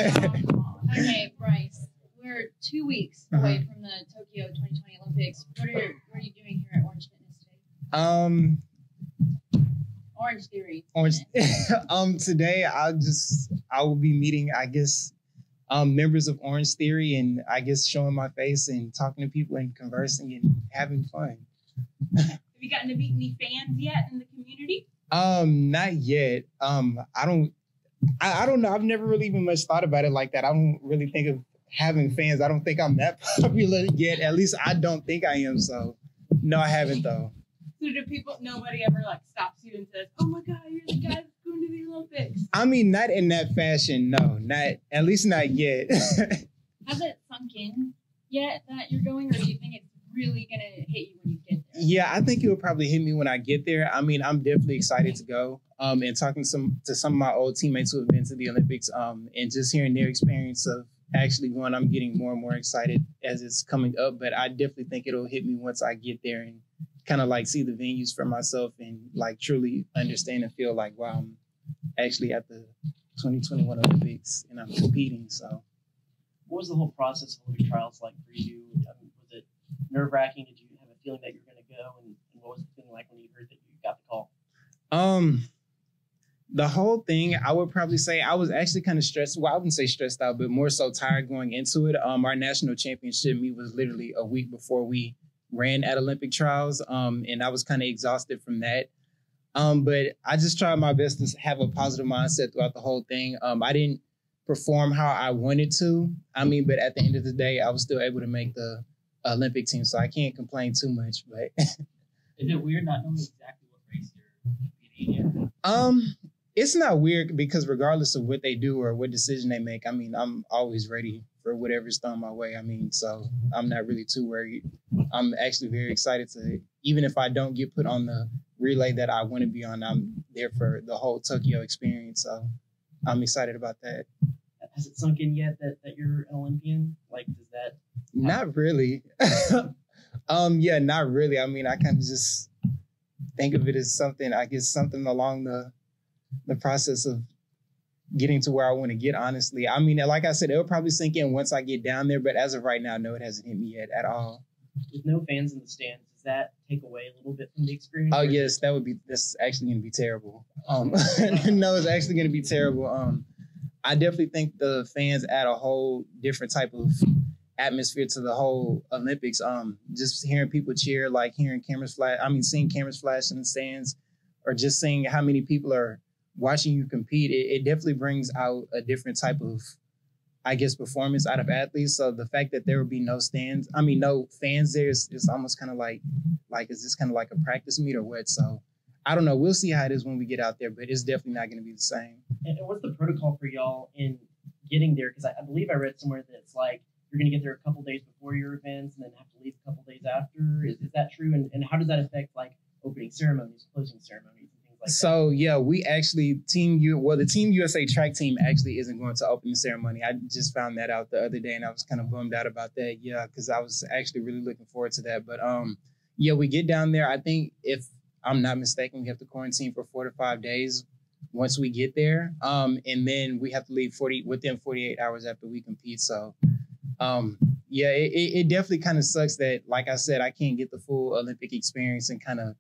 Okay, Bryce. We're 2 weeks away from the Tokyo 2020 Olympics. What are you doing here at Orange Fitness today? Orange Theory. Today I will be meeting, I guess, members of Orange Theory, and I guess showing my face and talking to people and conversing and having fun. Have you gotten to meet any fans yet in the community? Not yet. I don't know. I've never really even much thought about it like that. I don't really think of having fans. I don't think I'm that popular yet. At least I don't think I am. So no, I haven't though. So nobody ever like stops you and says, "Oh my God, you're the guy that's going to the Olympics"? I mean, not in that fashion. No, at least not yet. Has it sunk in yet that you're going, or do you think it's really going to hit you when you get there? Yeah, I think it will probably hit me when I get there. I mean, I'm definitely excited to go. And talking to some of my old teammates who have been to the Olympics, and just hearing their experience of actually going, I'm getting more and more excited as it's coming up. But I definitely think it'll hit me once I get there and kind of like see the venues for myself and like truly understand and feel like, wow, I'm actually at the 2021 Olympics and I'm competing. So, what was the whole process of Olympic trials like for you? I mean, was it nerve-wracking? Did you have a feeling that you were going to go? And what was the feeling like when you heard that you got the call? The whole thing, I would probably say I was actually kind of stressed. Well, I wouldn't say stressed out, but more so tired going into it. Our national championship meet was literally a week before we ran at Olympic trials. And I was kind of exhausted from that. But I just tried my best to have a positive mindset throughout the whole thing. I didn't perform how I wanted to. I mean, but at the end of the day, I was still able to make the Olympic team. So I can't complain too much, but. Is it weird not knowing exactly what race you're competing in? It's not weird because regardless of what they do or what decision they make, I mean, I'm always ready for whatever's thrown my way. I mean, so I'm not really too worried. I'm actually very excited to, even if I don't get put on the relay that I want to be on, I'm there for the whole Tokyo experience. So I'm excited about that. Has it sunk in yet that you're an Olympian? Like, does that? Not really. Yeah, not really. I mean, I kind of just think of it as something, I guess, something along the process of getting to where I want to get, honestly. I mean, like I said, it'll probably sink in once I get down there, but as of right now, no, it hasn't hit me yet at all. With no fans in the stands, does that take away a little bit from the experience? Oh, yes, that's actually going to be terrible. No, it's actually going to be terrible. I definitely think the fans add a whole different type of atmosphere to the whole Olympics. Just hearing people cheer, like hearing cameras flash, seeing cameras flash in the stands, or just seeing how many people are watching you compete, it definitely brings out a different type of, I guess, performance out of athletes. So the fact that there will be no fans there is almost kind of like is this kind of like a practice meet or what? So I don't know. We'll see how it is when we get out there, but it's definitely not going to be the same. And what's the protocol for y'all in getting there? Because I believe I read somewhere that it's like you're going to get there a couple days before your events and then have to leave a couple days after. Is that true? And how does that affect like opening ceremonies, closing ceremonies? So, yeah, we actually the Team USA track team actually isn't going to opening ceremony. I just found that out the other day and I was kind of bummed out about that. Yeah, because I was actually really looking forward to that. But, yeah, we get down there. I think if I'm not mistaken, we have to quarantine for 4 to 5 days once we get there. And then we have to leave within 48 hours after we compete. So, yeah, it definitely kind of sucks that, like I said, I can't get the full Olympic experience and kind of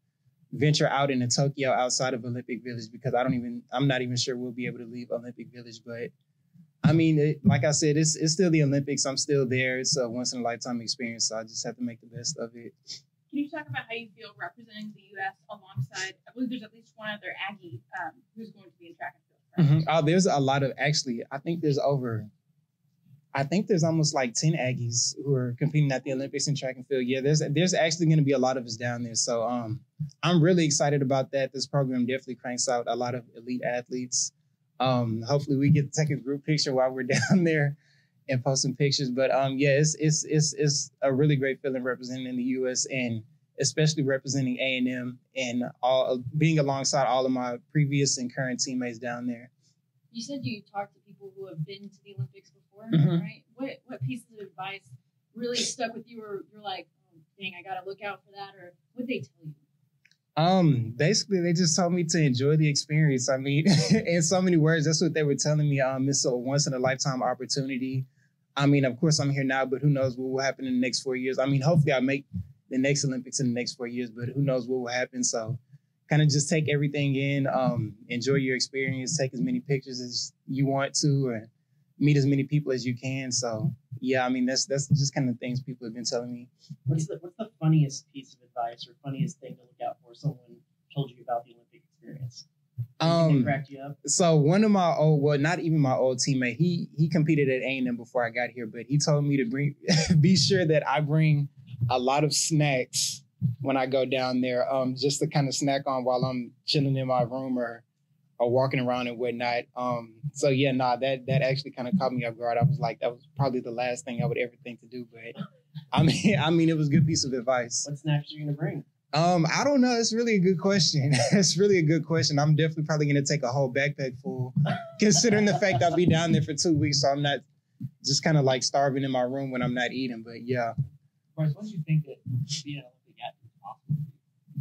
venture out into Tokyo outside of Olympic Village because I'm not even sure we'll be able to leave Olympic Village. But I mean, like I said, it's still the Olympics. I'm still there. It's a once in a lifetime experience. So I just have to make the best of it. Can you talk about how you feel representing the U.S. alongside, I believe there's at least one other Aggie who's going to be in track and field? Mm-hmm. Oh, there's a lot of, actually, I think there's almost like 10 Aggies who are competing at the Olympics in track and field. Yeah, there's actually going to be a lot of us down there. So I'm really excited about that. This program definitely cranks out a lot of elite athletes. Hopefully we get to take a group picture while we're down there and post some pictures. But yeah, it's a really great feeling representing in the U.S. and especially representing A&M and being alongside all of my previous and current teammates down there. You said you talked to people who have been to the Olympics before, Mm-hmm. right? What pieces of advice really stuck with you, or you're like, oh, dang, I got to look out for that, or what they tell you? Basically, they just told me to enjoy the experience. I mean, in so many words, that's what they were telling me. It's a once in a lifetime opportunity. I mean, of course, I'm here now, but who knows what will happen in the next 4 years? I mean, hopefully, I make the next Olympics in the next 4 years, but who knows what will happen? So, kind of just take everything in, enjoy your experience, take as many pictures as you want to, or meet as many people as you can. So, yeah, I mean, that's just kind of things people have been telling me. What's the funniest piece of advice or funniest thing to look out for someone told you about the Olympic experience? Anything cracked you up? So one of my not even my old teammate, he competed at A&M before I got here, but he told me to be sure that I bring a lot of snacks when I go down there, just to kind of snack on while I'm chilling in my room or walking around and whatnot. So yeah, that actually kind of caught me off guard. I was like, that was probably the last thing I would ever think to do, but I mean, it was a good piece of advice. What snacks are you gonna bring? I don't know. It's really a good question. It's really a good question. I'm definitely probably going to take a whole backpack full, considering the fact I'll be down there for 2 weeks. So I'm not just kind of like starving in my room when I'm not eating. But yeah. Bryce, when did you think that being an Olympic athlete was possible?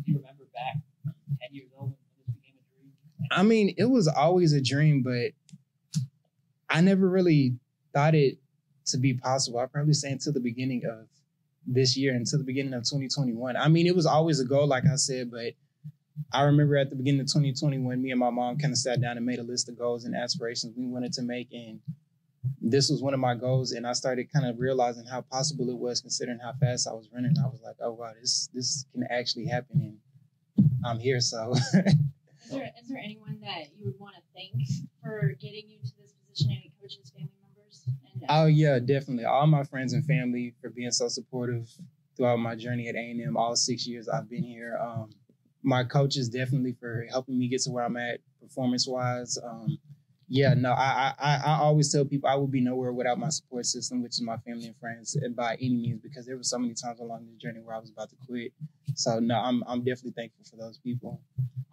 Do you remember back 10 years old when this became a dream? I mean, it was always a dream, but I never really thought it to be possible. I probably say until the beginning of this year, until the beginning of 2021. I mean, it was always a goal, like I said, but I remember at the beginning of 2020 when me and my mom kind of sat down and made a list of goals and aspirations we wanted to make, and this was one of my goals, and I started kind of realizing how possible it was considering how fast I was running. I was like, oh wow, this can actually happen, and I'm here, so. Is there anyone that you would want to thank for getting you to this position? Any coaches, family members? Oh yeah, definitely. All my friends and family for being so supportive throughout my journey at A&M, all 6 years I've been here. My coaches definitely for helping me get to where I'm at performance-wise. I always tell people I would be nowhere without my support system, which is my family and friends, by any means, because there were so many times along the journey where I was about to quit. So no, I'm definitely thankful for those people.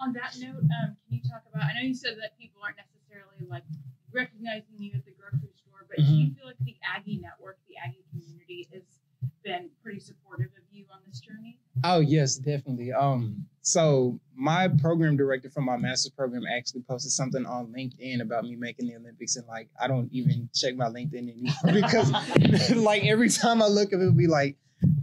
On that note, can you talk about, I know you said that people aren't necessarily like recognizing you at the grocery store, but do you feel like the Aggie network, the Aggie community has been pretty supportive of you on this journey? Oh yes, definitely. So my program director from my master's program actually posted something on LinkedIn about me making the Olympics, and like I don't even check my LinkedIn anymore because like every time I look at it, it'll be like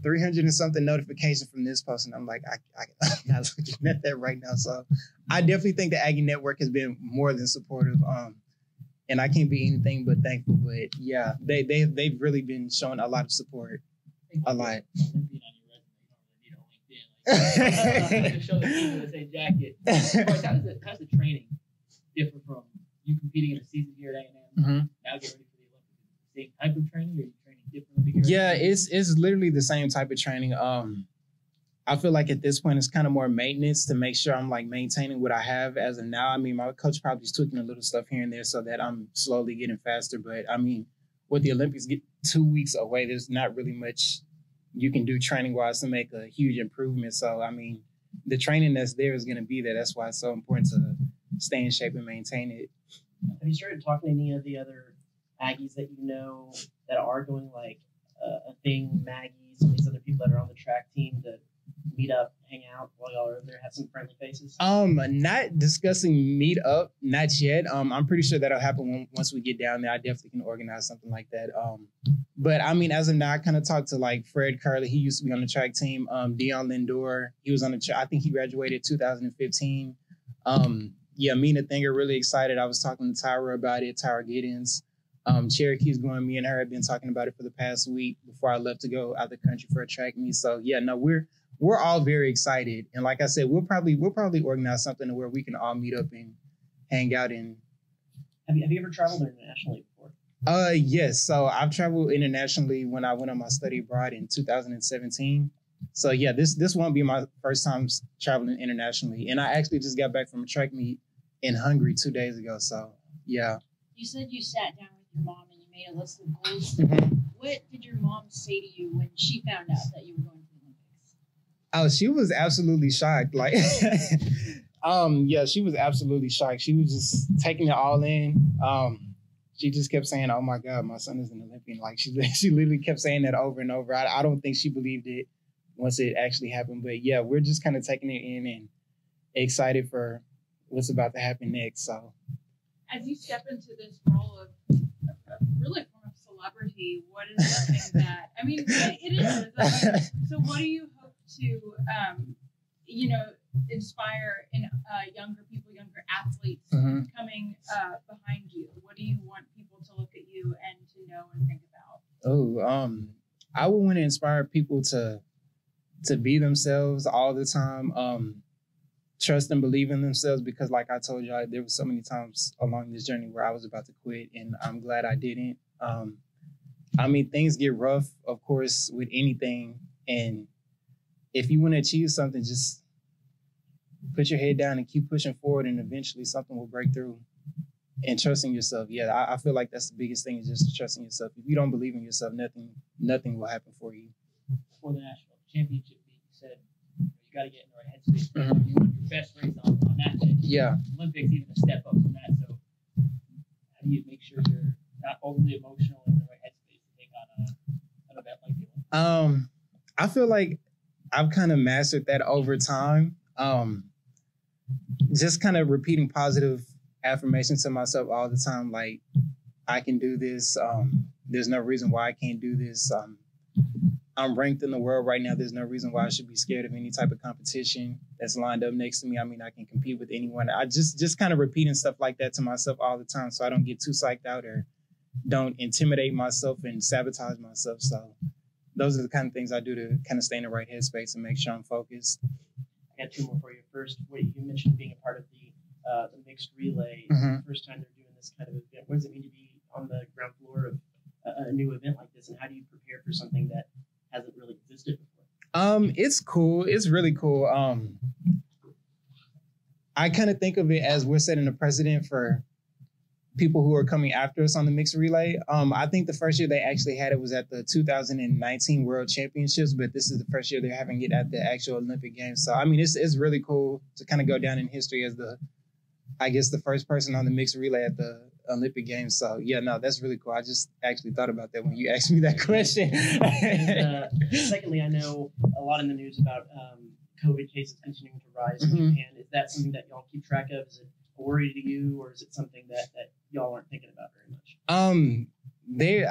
300 and something notifications from this post, and I'm like, I'm not looking at that right now. So I definitely think the Aggie network has been more than supportive. And I can't be anything but thankful. But yeah, they've really been showing a lot of support. A lot. Olympian on your resume, you don't really need a LinkedIn. Like, to show the team in the same jacket. Bryce, how does the training differ from you competing in the season here at A&M? Mm-hmm. Now get ready for the Olympics. The same type of training, or are you training differently? Yeah, it's literally the same type of training. I feel like at this point it's kind of more maintenance to make sure I'm like maintaining what I have as of now. I mean, my coach probably is tweaking a little stuff here and there so that I'm slowly getting faster. But I mean, with the Olympics get 2 weeks away, there's not really much you can do training wise to make a huge improvement. So I mean, the training that's there is going to be there. That's why it's so important to stay in shape and maintain it. Have you started talking to any of the other Aggies that you know that are going like a thing, Maggie, some of these other people that are on the track team that meet up, hang out while y'all are there, have some friendly faces? Not discussing meet up, not yet. I'm pretty sure that'll happen once we get down there. I definitely can organize something like that. But I mean, as of now, I kind of talked to like Fred Curley. He used to be on the track team. Dion Lindor, he was on the track. I think he graduated 2015. Mina Thinger, really excited. I was talking to Tyra about it, Tyra Giddens. Cherokee's going, me and her have been talking about it for the past week before I left to go out the country for a track meet. So yeah, no, we're all very excited. And like I said, we'll probably organize something to where we can all meet up and hang out. And have you ever traveled internationally before? Yes. So I've traveled internationally when I went on my study abroad in 2017. So yeah, this won't be my first time traveling internationally. And I actually just got back from a track meet in Hungary 2 days ago. So yeah. You said you sat down with your mom and you made a list of goals. Mm-hmm. What did your mom say to you when she found out that you were going to the Olympics? Oh, she was absolutely shocked. Like, she was absolutely shocked. She was just taking it all in. She just kept saying, "Oh my God, my son is an Olympian." Like she literally kept saying that over and over. I don't think she believed it once it actually happened. But yeah, we're just kind of taking it in, and excited for what's about to happen next. So, as you step into this role of really a form of celebrity, what is something that I mean, it is. I mean, so, what do you hope to, inspire in younger people, younger athletes coming behind you? What do you want people to look at you and to know and think about? I would want to inspire people to be themselves all the time. Trust and believe in themselves, because like I told y'all, there was so many times along this journey where I was about to quit, and I'm glad I didn't. I mean, things get rough, of course, with anything. And if you want to achieve something, just put your head down and keep pushing forward, and eventually something will break through. And trusting yourself. Yeah, I feel like that's the biggest thing, is just trusting yourself. If you don't believe in yourself, nothing will happen for you. For the national championship meet, you said you got to get in the right headspace. You want your best race on that day. Yeah. Olympics, even a step up from that. So how do you make sure you're not overly emotional and in the right headspace to take on an event like the Olympics? I feel like I've kind of mastered that over time. Just kind of repeating positive affirmations to myself all the time, like, I can do this. There's no reason why I can't do this. I'm ranked in the world right now. There's no reason why I should be scared of any type of competition that's lined up next to me. I mean, I can compete with anyone. I just kind of repeating stuff like that to myself all the time, so I don't get too psyched out or don't intimidate myself and sabotage myself. So those are the kind of things I do to kind of stay in the right headspace and make sure I'm focused. I got two more for you. First, what you mentioned being a part of the mixed relay. First time they're doing this kind of event. What does it mean to be on the ground floor of a new event like this, and how do you prepare for something that hasn't really existed before? It's cool. It's really cool. I kind of think of it as we're setting a precedent for people who are coming after us on the mixed relay. I think the first year they actually had it was at the 2019 World Championships, but this is the first year they're having it at the actual Olympic Games. So, I mean, it's really cool to kind of go down in history as the first person on the mixed relay at the Olympic Games. So, yeah, no, that's really cool. I just actually thought about that when you asked me that question. Secondly, I know a lot in the news about COVID cases continuing to rise in Japan. Is that something that y'all keep track of? Is it a worry to you, or is it something that y'all aren't thinking about very much? They've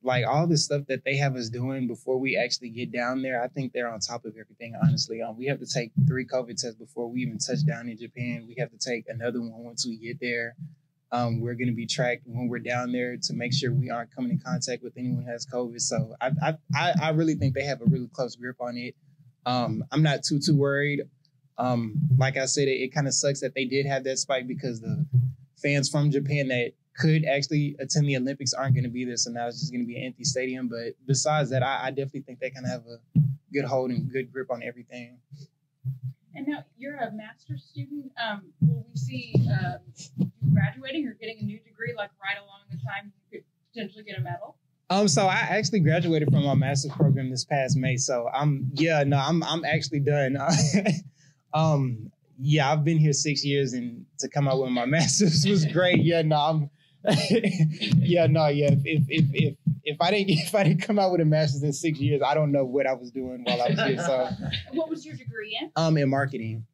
like all the stuff that they have us doing before we actually get down there. I think they're on top of everything, honestly. We have to take 3 COVID tests before we even touch down in Japan. We have to take another one once we get there. We're going to be tracked when we're down there to make sure we aren't coming in contact with anyone who has COVID. So I really think they have a really close grip on it. I'm not too worried. Like I said, it kind of sucks that they did have that spike because the fans from Japan that could actually attend the Olympics aren't going to be there. So now it's just going to be an empty stadium. But besides that, I definitely think they kind of have a good hold and good grip on everything. And now you're a master's student. Will we see you graduating or getting a new degree like right along the time you could potentially get a medal? So I actually graduated from my master's program this past May. So I'm actually done. I've been here 6 years, and to come out with my master's was great. If I didn't come out with a master's in 6 years, I don't know what I was doing while I was here. So what was your degree in? In marketing.